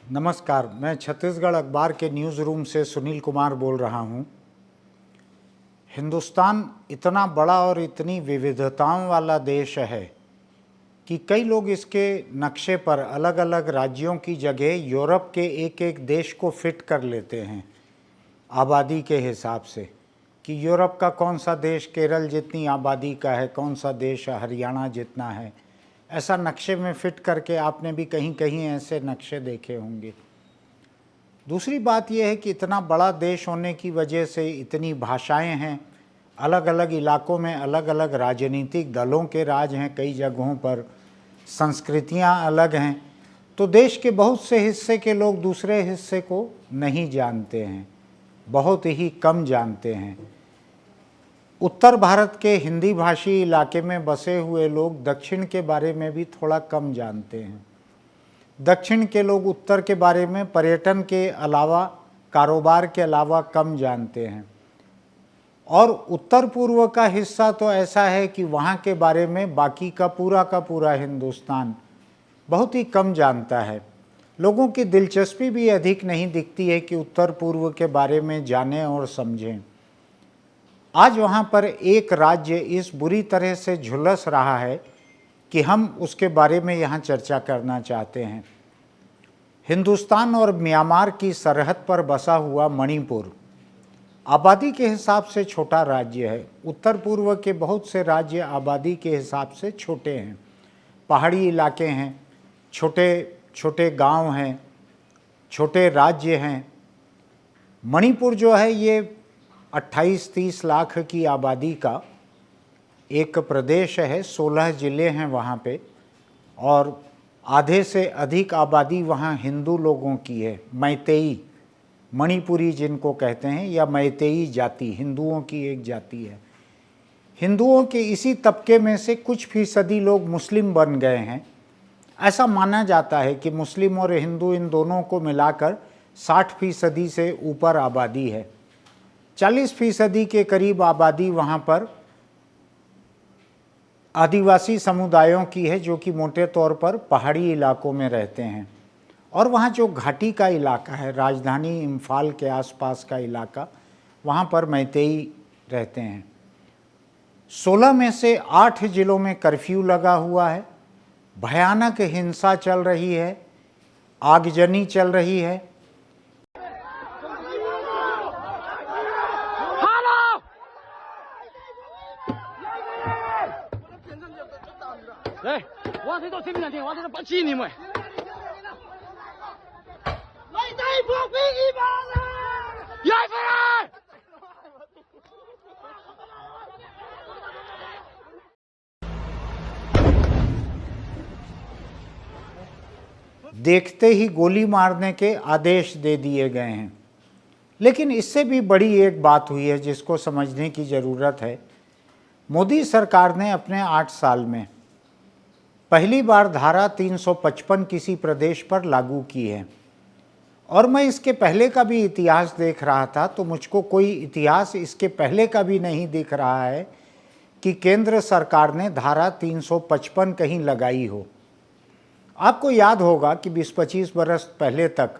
नमस्कार, मैं छत्तीसगढ़ अखबार के न्यूज़ रूम से सुनील कुमार बोल रहा हूँ। हिंदुस्तान इतना बड़ा और इतनी विविधताओं वाला देश है कि कई लोग इसके नक्शे पर अलग अलग राज्यों की जगह यूरोप के एक एक देश को फिट कर लेते हैं आबादी के हिसाब से, कि यूरोप का कौन सा देश केरल जितनी आबादी का है, कौन सा देश हरियाणा जितना है। ऐसा नक्शे में फिट करके आपने भी कहीं कहीं ऐसे नक्शे देखे होंगे। दूसरी बात यह है कि इतना बड़ा देश होने की वजह से इतनी भाषाएं हैं, अलग अलग इलाकों में अलग अलग राजनीतिक दलों के राज हैं, कई जगहों पर संस्कृतियां अलग हैं, तो देश के बहुत से हिस्से के लोग दूसरे हिस्से को नहीं जानते हैं, बहुत ही कम जानते हैं। उत्तर भारत के हिंदी भाषी इलाके में बसे हुए लोग दक्षिण के बारे में भी थोड़ा कम जानते हैं। दक्षिण के लोग उत्तर के बारे में पर्यटन के अलावा, कारोबार के अलावा कम जानते हैं। और उत्तर पूर्व का हिस्सा तो ऐसा है कि वहाँ के बारे में बाकी का पूरा हिंदुस्तान बहुत ही कम जानता है। लोगों की दिलचस्पी भी अधिक नहीं दिखती है कि उत्तर पूर्व के बारे में जानें और समझें। आज वहाँ पर एक राज्य इस बुरी तरह से झुलस रहा है कि हम उसके बारे में यहाँ चर्चा करना चाहते हैं। हिंदुस्तान और म्यांमार की सरहद पर बसा हुआ मणिपुर आबादी के हिसाब से छोटा राज्य है। उत्तर पूर्व के बहुत से राज्य आबादी के हिसाब से छोटे हैं, पहाड़ी इलाके हैं, छोटे छोटे गांव हैं, छोटे राज्य हैं। मणिपुर जो है ये 28-30 लाख की आबादी का एक प्रदेश है, 16 ज़िले हैं वहाँ पे, और आधे से अधिक आबादी वहाँ हिंदू लोगों की है। मैतेई, मणिपुरी जिनको कहते हैं, या मैतेई जाति हिंदुओं की एक जाति है। हिंदुओं के इसी तबके में से कुछ फीसदी लोग मुस्लिम बन गए हैं। ऐसा माना जाता है कि मुस्लिम और हिंदू इन दोनों को मिलाकर 60% से ऊपर आबादी है। 40% के करीब आबादी वहाँ पर आदिवासी समुदायों की है, जो कि मोटे तौर पर पहाड़ी इलाकों में रहते हैं। और वहाँ जो घाटी का इलाका है, राजधानी इम्फाल के आसपास का इलाका, वहाँ पर मैतेई रहते हैं। 16 में से 8 जिलों में कर्फ्यू लगा हुआ है। भयानक हिंसा चल रही है, आगजनी चल रही है। देखते ही गोली मारने के आदेश दे दिए गए हैं। लेकिन इससे भी बड़ी एक बात हुई है जिसको समझने की ज़रूरत है। मोदी सरकार ने अपने 8 साल में पहली बार धारा 355 किसी प्रदेश पर लागू की है। और मैं इसके पहले का भी इतिहास देख रहा था, तो मुझको कोई इतिहास इसके पहले का भी नहीं दिख रहा है कि केंद्र सरकार ने धारा 355 कहीं लगाई हो। आपको याद होगा कि 20-25 बरस पहले तक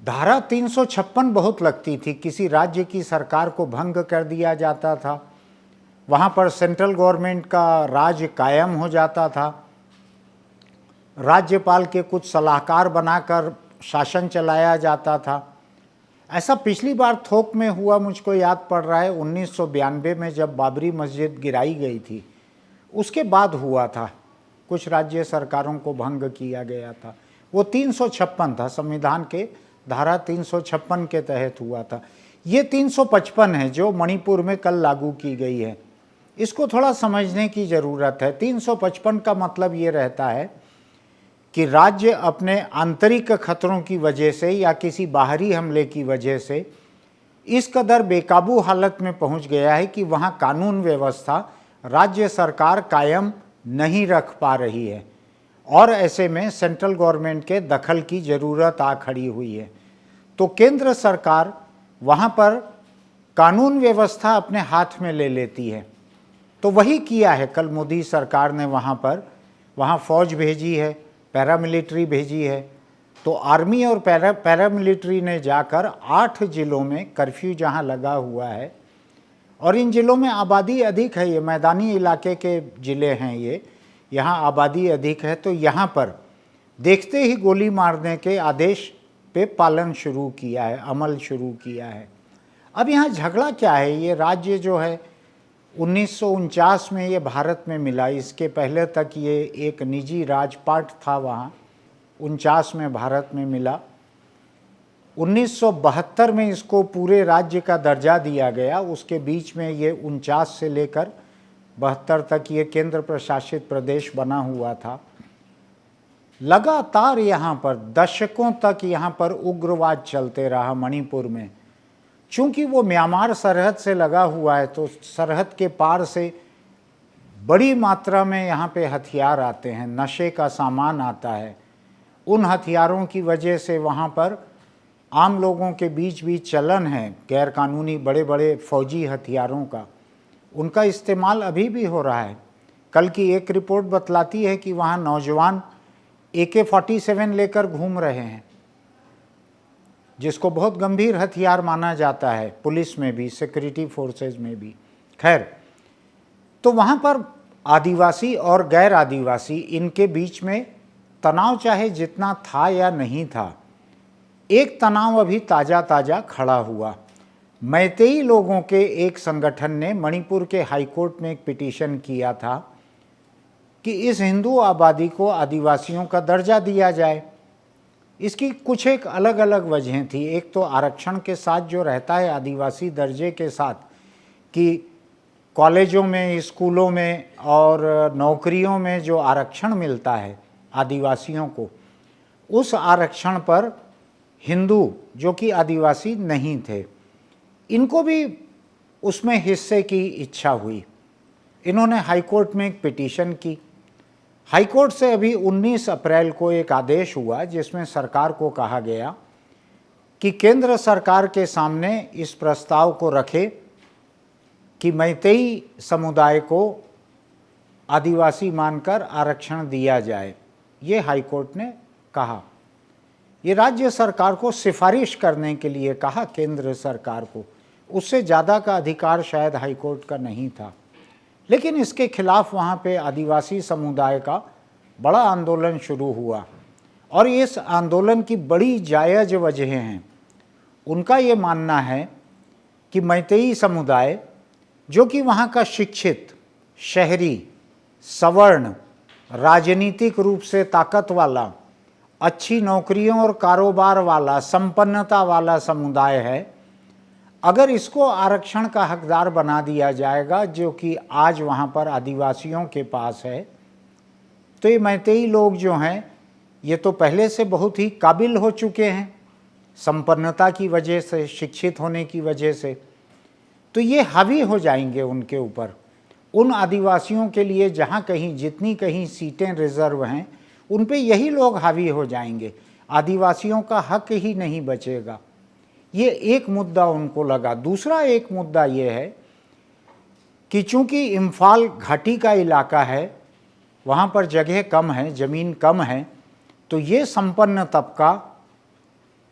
धारा 356 बहुत लगती थी। किसी राज्य की सरकार को भंग कर दिया जाता था, वहाँ पर सेंट्रल गवर्नमेंट का राज कायम हो जाता था, राज्यपाल के कुछ सलाहकार बनाकर शासन चलाया जाता था। ऐसा पिछली बार थोक में हुआ, मुझको याद पड़ रहा है 1992 में जब बाबरी मस्जिद गिराई गई थी, उसके बाद हुआ था। कुछ राज्य सरकारों को भंग किया गया था। वो 356 था, संविधान के धारा 356 के तहत हुआ था। ये 355 है जो मणिपुर में कल लागू की गई है। इसको थोड़ा समझने की ज़रूरत है। 355 का मतलब ये रहता है कि राज्य अपने आंतरिक खतरों की वजह से या किसी बाहरी हमले की वजह से इस कदर बेकाबू हालत में पहुंच गया है कि वहां कानून व्यवस्था राज्य सरकार कायम नहीं रख पा रही है, और ऐसे में सेंट्रल गवर्नमेंट के दखल की ज़रूरत आ खड़ी हुई है। तो केंद्र सरकार वहाँ पर कानून व्यवस्था अपने हाथ में ले लेती है। तो वही किया है कल मोदी सरकार ने। वहाँ फ़ौज भेजी है, पैरामिलिट्री भेजी है, तो आर्मी और पैरामिलिट्री ने जाकर 8 जिलों में कर्फ्यू जहां लगा हुआ है, और इन जिलों में आबादी अधिक है, ये मैदानी इलाके के ज़िले हैं, ये यहाँ आबादी अधिक है, तो यहाँ पर देखते ही गोली मारने के आदेश पे पालन शुरू किया है, अमल शुरू किया है। अब यहाँ झगड़ा क्या है? ये राज्य जो है 1949 में ये भारत में मिला, इसके पहले तक ये एक निजी राजपाट था, वहाँ 49 में भारत में मिला। 1972 में इसको पूरे राज्य का दर्जा दिया गया, उसके बीच में ये 49 से लेकर 72 तक ये केंद्र प्रशासित प्रदेश बना हुआ था। लगातार यहाँ पर दशकों तक यहाँ पर उग्रवाद चलते रहा मणिपुर में। चूंकि वो म्यांमार सरहद से लगा हुआ है, तो सरहद के पार से बड़ी मात्रा में यहाँ पे हथियार आते हैं, नशे का सामान आता है। उन हथियारों की वजह से वहाँ पर आम लोगों के बीच भी चलन है गैरकानूनी बड़े बड़े फौजी हथियारों का, उनका इस्तेमाल अभी भी हो रहा है। कल की एक रिपोर्ट बतलाती है कि वहाँ नौजवान AK-47 लेकर घूम रहे हैं, जिसको बहुत गंभीर हथियार माना जाता है पुलिस में भी, सिक्योरिटी फोर्सेज में भी। खैर, तो वहाँ पर आदिवासी और गैर आदिवासी इनके बीच में तनाव चाहे जितना था या नहीं था, एक तनाव अभी ताज़ा ताज़ा खड़ा हुआ। मैतेई लोगों के एक संगठन ने मणिपुर के हाईकोर्ट में एक पिटीशन किया था कि इस हिंदू आबादी को आदिवासियों का दर्जा दिया जाए। इसकी कुछ एक अलग अलग वजहें थी। एक तो आरक्षण के साथ जो रहता है आदिवासी दर्जे के साथ, कि कॉलेजों में, स्कूलों में और नौकरियों में जो आरक्षण मिलता है आदिवासियों को, उस आरक्षण पर हिंदू जो कि आदिवासी नहीं थे, इनको भी उसमें हिस्से की इच्छा हुई। इन्होंने हाईकोर्ट में एक पिटीशन की। हाईकोर्ट से अभी 19 अप्रैल को एक आदेश हुआ जिसमें सरकार को कहा गया कि केंद्र सरकार के सामने इस प्रस्ताव को रखे कि मैतेई समुदाय को आदिवासी मानकर आरक्षण दिया जाए। ये हाईकोर्ट ने कहा। ये राज्य सरकार को सिफारिश करने के लिए कहा, केंद्र सरकार को। उससे ज़्यादा का अधिकार शायद हाईकोर्ट का नहीं था। लेकिन इसके खिलाफ वहाँ पे आदिवासी समुदाय का बड़ा आंदोलन शुरू हुआ, और इस आंदोलन की बड़ी जायज़ वजहें हैं। उनका ये मानना है कि मैतेई समुदाय, जो कि वहाँ का शिक्षित, शहरी, सवर्ण, राजनीतिक रूप से ताकत वाला, अच्छी नौकरियों और कारोबार वाला, संपन्नता वाला समुदाय है, अगर इसको आरक्षण का हकदार बना दिया जाएगा, जो कि आज वहाँ पर आदिवासियों के पास है, तो ये मैतेई लोग जो हैं, ये तो पहले से बहुत ही काबिल हो चुके हैं संपन्नता की वजह से, शिक्षित होने की वजह से, तो ये हावी हो जाएंगे उनके ऊपर। उन आदिवासियों के लिए जहाँ कहीं जितनी कहीं सीटें रिजर्व हैं, उन पे यही लोग हावी हो जाएंगे, आदिवासियों का हक ही नहीं बचेगा। ये एक मुद्दा उनको लगा। दूसरा एक मुद्दा ये है कि चूंकि इम्फाल घाटी का इलाका है, वहाँ पर जगह कम है, ज़मीन कम है, तो ये संपन्न तबका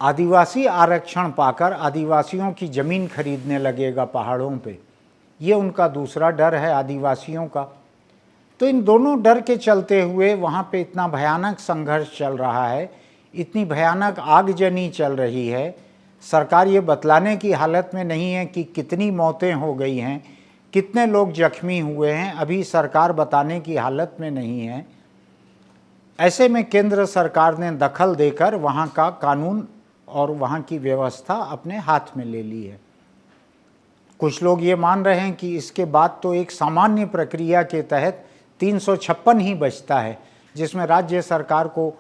आदिवासी आरक्षण पाकर आदिवासियों की ज़मीन खरीदने लगेगा पहाड़ों पे। ये उनका दूसरा डर है आदिवासियों का। तो इन दोनों डर के चलते हुए वहाँ पे इतना भयानक संघर्ष चल रहा है, इतनी भयानक आगजनी चल रही है। सरकार ये बतलाने की हालत में नहीं है कि कितनी मौतें हो गई हैं, कितने लोग जख्मी हुए हैं, अभी सरकार बताने की हालत में नहीं है। ऐसे में केंद्र सरकार ने दखल देकर वहाँ का कानून और वहाँ की व्यवस्था अपने हाथ में ले ली है। कुछ लोग ये मान रहे हैं कि इसके बाद तो एक सामान्य प्रक्रिया के तहत 356 ही बचता है, जिसमें राज्य सरकार को,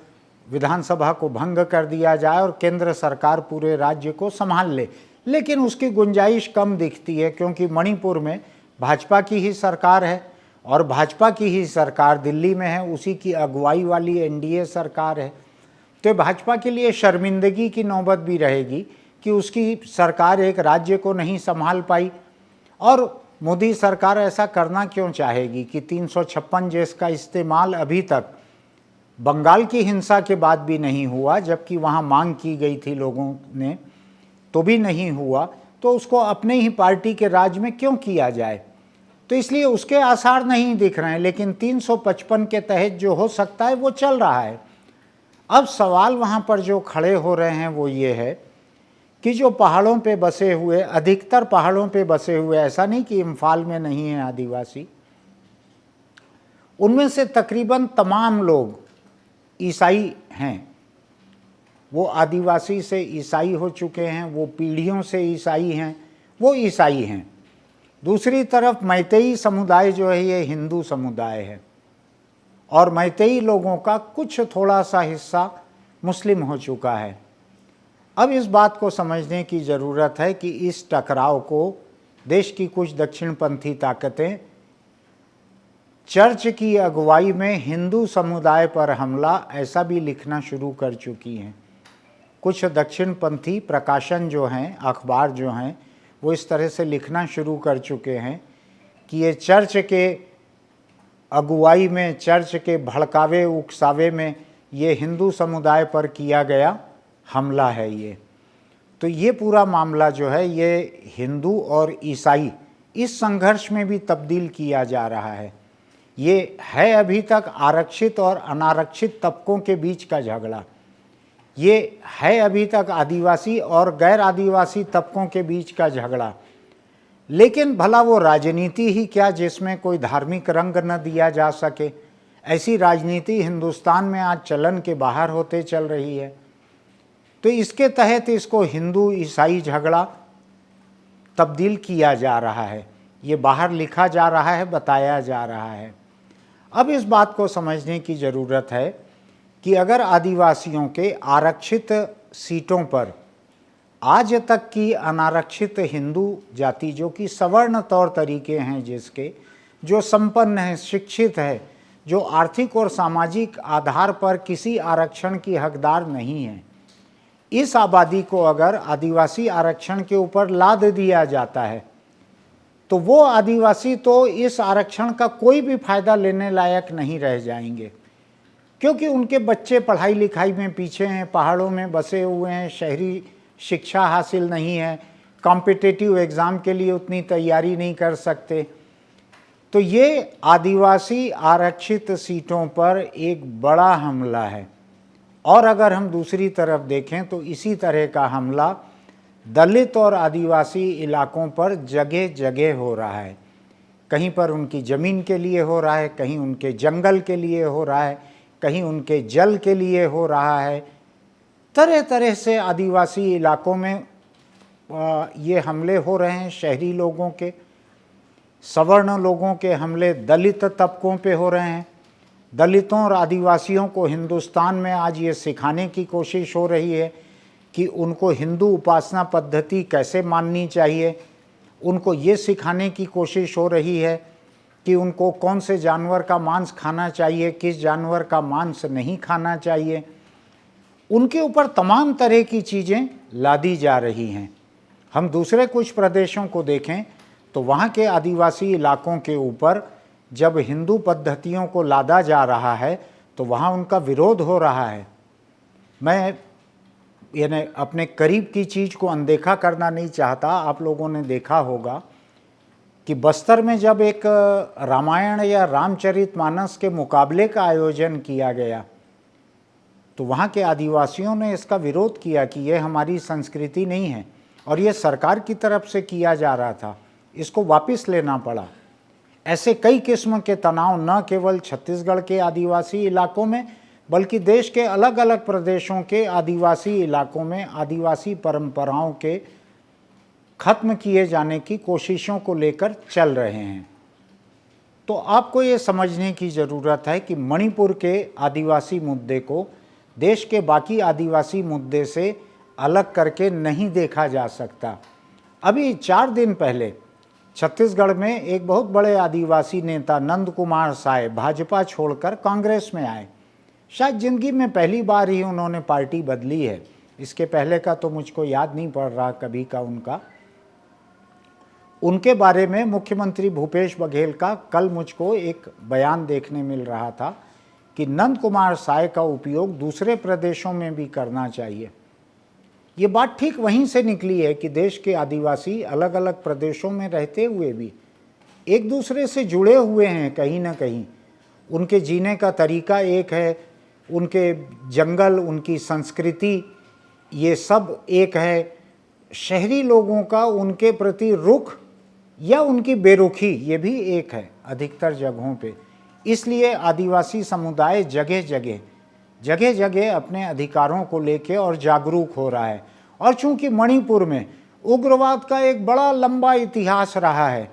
विधानसभा को भंग कर दिया जाए और केंद्र सरकार पूरे राज्य को संभाल ले। लेकिन उसकी गुंजाइश कम दिखती है, क्योंकि मणिपुर में भाजपा की ही सरकार है और भाजपा की ही सरकार दिल्ली में है, उसी की अगुवाई वाली NDA सरकार है। तो भाजपा के लिए शर्मिंदगी की नौबत भी रहेगी कि उसकी सरकार एक राज्य को नहीं संभाल पाई। और मोदी सरकार ऐसा करना क्यों चाहेगी कि 356 जिसका इस्तेमाल अभी तक बंगाल की हिंसा के बाद भी नहीं हुआ, जबकि वहाँ मांग की गई थी लोगों ने, तो भी नहीं हुआ, तो उसको अपने ही पार्टी के राज में क्यों किया जाए? तो इसलिए उसके आसार नहीं दिख रहे हैं। लेकिन 355 के तहत जो हो सकता है वो चल रहा है। अब सवाल वहाँ पर जो खड़े हो रहे हैं वो ये है कि जो पहाड़ों पे बसे हुए, अधिकतर पहाड़ों पे बसे हुए, ऐसा नहीं कि इम्फाल में नहीं है आदिवासी, उनमें से तकरीबन तमाम लोग ईसाई हैं। वो आदिवासी से ईसाई हो चुके हैं, वो पीढ़ियों से ईसाई हैं, वो ईसाई हैं। दूसरी तरफ मैतेई समुदाय जो है ये हिंदू समुदाय है, और मैतेई लोगों का कुछ थोड़ा सा हिस्सा मुस्लिम हो चुका है। अब इस बात को समझने की ज़रूरत है कि इस टकराव को देश की कुछ दक्षिणपंथी ताकतें चर्च की अगुवाई में हिंदू समुदाय पर हमला ऐसा भी लिखना शुरू कर चुकी हैं। कुछ दक्षिणपंथी प्रकाशन जो हैं, अखबार जो हैं, वो इस तरह से लिखना शुरू कर चुके हैं कि ये चर्च के अगुवाई में, चर्च के भड़कावे उकसावे में ये हिंदू समुदाय पर किया गया हमला है ये। तो ये पूरा मामला जो है ये हिंदू और ईसाई इस संघर्ष में भी तब्दील किया जा रहा है। ये है अभी तक आरक्षित और अनारक्षित तबकों के बीच का झगड़ा, ये है अभी तक आदिवासी और गैर आदिवासी तबकों के बीच का झगड़ा। लेकिन भला वो राजनीति ही क्या जिसमें कोई धार्मिक रंग न दिया जा सके? ऐसी राजनीति हिंदुस्तान में आज चलन के बाहर होते चल रही है। तो इसके तहत इसको हिंदू ईसाई झगड़ा तब्दील किया जा रहा है, ये बाहर लिखा जा रहा है, बताया जा रहा है। अब इस बात को समझने की ज़रूरत है कि अगर आदिवासियों के आरक्षित सीटों पर आज तक की अनारक्षित हिंदू जाति, जो कि सवर्ण तौर तरीके हैं जिसके, जो संपन्न है, शिक्षित है, जो आर्थिक और सामाजिक आधार पर किसी आरक्षण की हकदार नहीं है, इस आबादी को अगर आदिवासी आरक्षण के ऊपर लाद दिया जाता है तो वो आदिवासी तो इस आरक्षण का कोई भी फायदा लेने लायक नहीं रह जाएंगे, क्योंकि उनके बच्चे पढ़ाई लिखाई में पीछे हैं, पहाड़ों में बसे हुए हैं, शहरी शिक्षा हासिल नहीं है, कॉम्पिटिटिव एग्ज़ाम के लिए उतनी तैयारी नहीं कर सकते। तो ये आदिवासी आरक्षित सीटों पर एक बड़ा हमला है। और अगर हम दूसरी तरफ देखें तो इसी तरह का हमला दलित और आदिवासी इलाकों पर जगह जगह हो रहा है। कहीं पर उनकी ज़मीन के लिए हो रहा है, कहीं उनके जंगल के लिए हो रहा है, कहीं उनके जल के लिए हो रहा है। तरह तरह से आदिवासी इलाकों में ये हमले हो रहे हैं। शहरी लोगों के, सवर्ण लोगों के हमले दलित तबकों पे हो रहे हैं। दलितों और आदिवासियों को हिंदुस्तान में आज ये सिखाने की कोशिश हो रही है कि उनको हिंदू उपासना पद्धति कैसे माननी चाहिए। उनको ये सिखाने की कोशिश हो रही है कि उनको कौन से जानवर का मांस खाना चाहिए, किस जानवर का मांस नहीं खाना चाहिए। उनके ऊपर तमाम तरह की चीज़ें लादी जा रही हैं। हम दूसरे कुछ प्रदेशों को देखें तो वहाँ के आदिवासी इलाकों के ऊपर जब हिंदू पद्धतियों को लादा जा रहा है तो वहाँ उनका विरोध हो रहा है। मैं यानी अपने करीब की चीज़ को अनदेखा करना नहीं चाहता। आप लोगों ने देखा होगा कि बस्तर में जब एक रामायण या रामचरितमानस के मुकाबले का आयोजन किया गया तो वहाँ के आदिवासियों ने इसका विरोध किया कि ये हमारी संस्कृति नहीं है, और ये सरकार की तरफ से किया जा रहा था, इसको वापस लेना पड़ा। ऐसे कई किस्म के तनाव न केवल छत्तीसगढ़ के आदिवासी इलाकों में बल्कि देश के अलग अलग प्रदेशों के आदिवासी इलाकों में आदिवासी परंपराओं के खत्म किए जाने की कोशिशों को लेकर चल रहे हैं। तो आपको ये समझने की ज़रूरत है कि मणिपुर के आदिवासी मुद्दे को देश के बाकी आदिवासी मुद्दे से अलग करके नहीं देखा जा सकता। अभी 4 दिन पहले छत्तीसगढ़ में एक बहुत बड़े आदिवासी नेता नंद कुमार साय भाजपा छोड़कर कांग्रेस में आए। शायद ज़िंदगी में पहली बार ही उन्होंने पार्टी बदली है, इसके पहले का तो मुझको याद नहीं पड़ रहा कभी का उनका। उनके बारे में मुख्यमंत्री भूपेश बघेल का कल मुझको एक बयान देखने मिल रहा था कि नंद कुमार साय का उपयोग दूसरे प्रदेशों में भी करना चाहिए। ये बात ठीक वहीं से निकली है कि देश के आदिवासी अलग अलग प्रदेशों में रहते हुए भी एक दूसरे से जुड़े हुए हैं कहीं ना कहीं। उनके जीने का तरीका एक है, उनके जंगल, उनकी संस्कृति, ये सब एक है। शहरी लोगों का उनके प्रति रुख या उनकी बेरुखी ये भी एक है अधिकतर जगहों पे। इसलिए आदिवासी समुदाय जगह जगह अपने अधिकारों को लेके और जागरूक हो रहा है। और चूंकि मणिपुर में उग्रवाद का एक बड़ा लंबा इतिहास रहा है,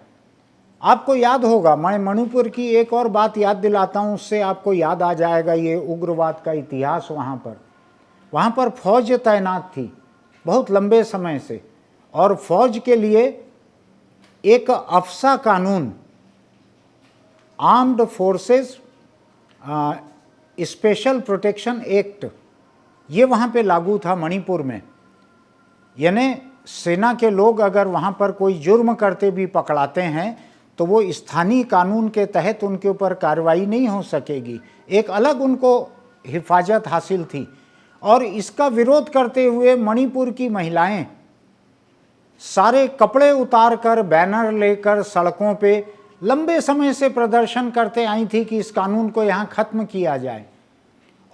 आपको याद होगा, मैं मणिपुर की एक और बात याद दिलाता हूँ, उससे आपको याद आ जाएगा ये उग्रवाद का इतिहास। वहाँ पर फौज तैनात थी बहुत लंबे समय से, और फौज के लिए एक अफसा कानून, armed forces special protection act, ये वहाँ पे लागू था मणिपुर में। यानी सेना के लोग अगर वहाँ पर कोई जुर्म करते भी पकड़ाते हैं तो वो स्थानीय कानून के तहत उनके ऊपर कार्रवाई नहीं हो सकेगी, एक अलग उनको हिफाजत हासिल थी। और इसका विरोध करते हुए मणिपुर की महिलाएं सारे कपड़े उतार कर बैनर लेकर सड़कों पे लंबे समय से प्रदर्शन करते आई थी कि इस कानून को यहाँ खत्म किया जाए,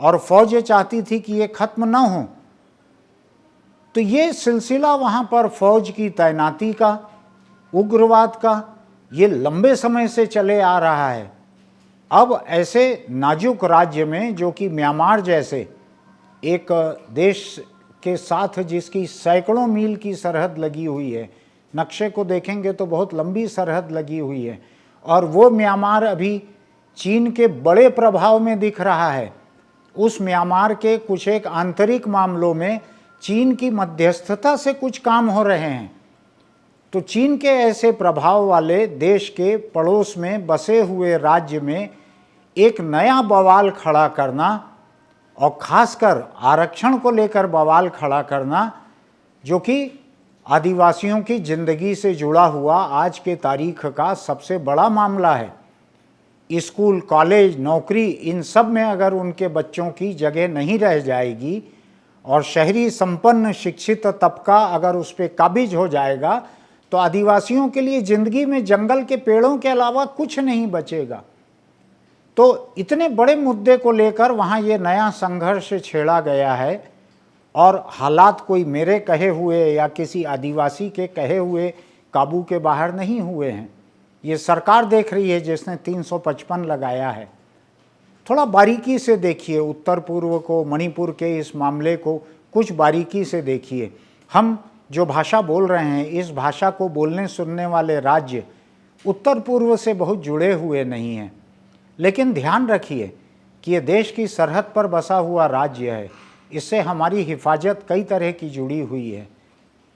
और फौज चाहती थी कि ये खत्म ना हो। तो ये सिलसिला वहाँ पर फौज की तैनाती का, उग्रवाद का, ये लंबे समय से चले आ रहा है। अब ऐसे नाजुक राज्य में, जो कि म्यांमार जैसे एक देश के साथ जिसकी सैकड़ों मील की सरहद लगी हुई है, नक्शे को देखेंगे तो बहुत लंबी सरहद लगी हुई है, और वो म्यांमार अभी चीन के बड़े प्रभाव में दिख रहा है। उस म्यांमार के कुछ एक आंतरिक मामलों में चीन की मध्यस्थता से कुछ काम हो रहे हैं। तो चीन के ऐसे प्रभाव वाले देश के पड़ोस में बसे हुए राज्य में एक नया बवाल खड़ा करना, और ख़ासकर आरक्षण को लेकर बवाल खड़ा करना, जो कि आदिवासियों की ज़िंदगी से जुड़ा हुआ आज के तारीख का सबसे बड़ा मामला है। स्कूल, कॉलेज, नौकरी, इन सब में अगर उनके बच्चों की जगह नहीं रह जाएगी और शहरी संपन्न शिक्षित तबका अगर उस पर काबिज हो जाएगा, तो आदिवासियों के लिए ज़िंदगी में जंगल के पेड़ों के अलावा कुछ नहीं बचेगा। तो इतने बड़े मुद्दे को लेकर वहाँ ये नया संघर्ष छेड़ा गया है, और हालात कोई मेरे कहे हुए या किसी आदिवासी के कहे हुए काबू के बाहर नहीं हुए हैं। ये सरकार देख रही है जिसने 355 लगाया है। थोड़ा बारीकी से देखिए उत्तर पूर्व को, मणिपुर के इस मामले को कुछ बारीकी से देखिए। हम जो भाषा बोल रहे हैं, इस भाषा को बोलने सुनने वाले राज्य उत्तर पूर्व से बहुत जुड़े हुए नहीं हैं, लेकिन ध्यान रखिए कि ये देश की सरहद पर बसा हुआ राज्य है, इससे हमारी हिफाजत कई तरह की जुड़ी हुई है।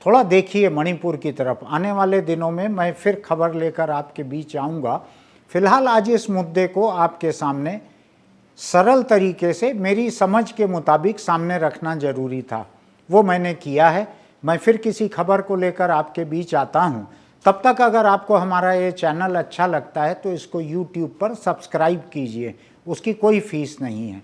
थोड़ा देखिए मणिपुर की तरफ। आने वाले दिनों में मैं फिर खबर लेकर आपके बीच आऊँगा। फिलहाल आज इस मुद्दे को आपके सामने सरल तरीके से मेरी समझ के मुताबिक सामने रखना जरूरी था, वो मैंने किया है। मैं फिर किसी खबर को लेकर आपके बीच आता हूँ। तब तक अगर आपको हमारा ये चैनल अच्छा लगता है तो इसको YouTube पर सब्सक्राइब कीजिए, उसकी कोई फीस नहीं है।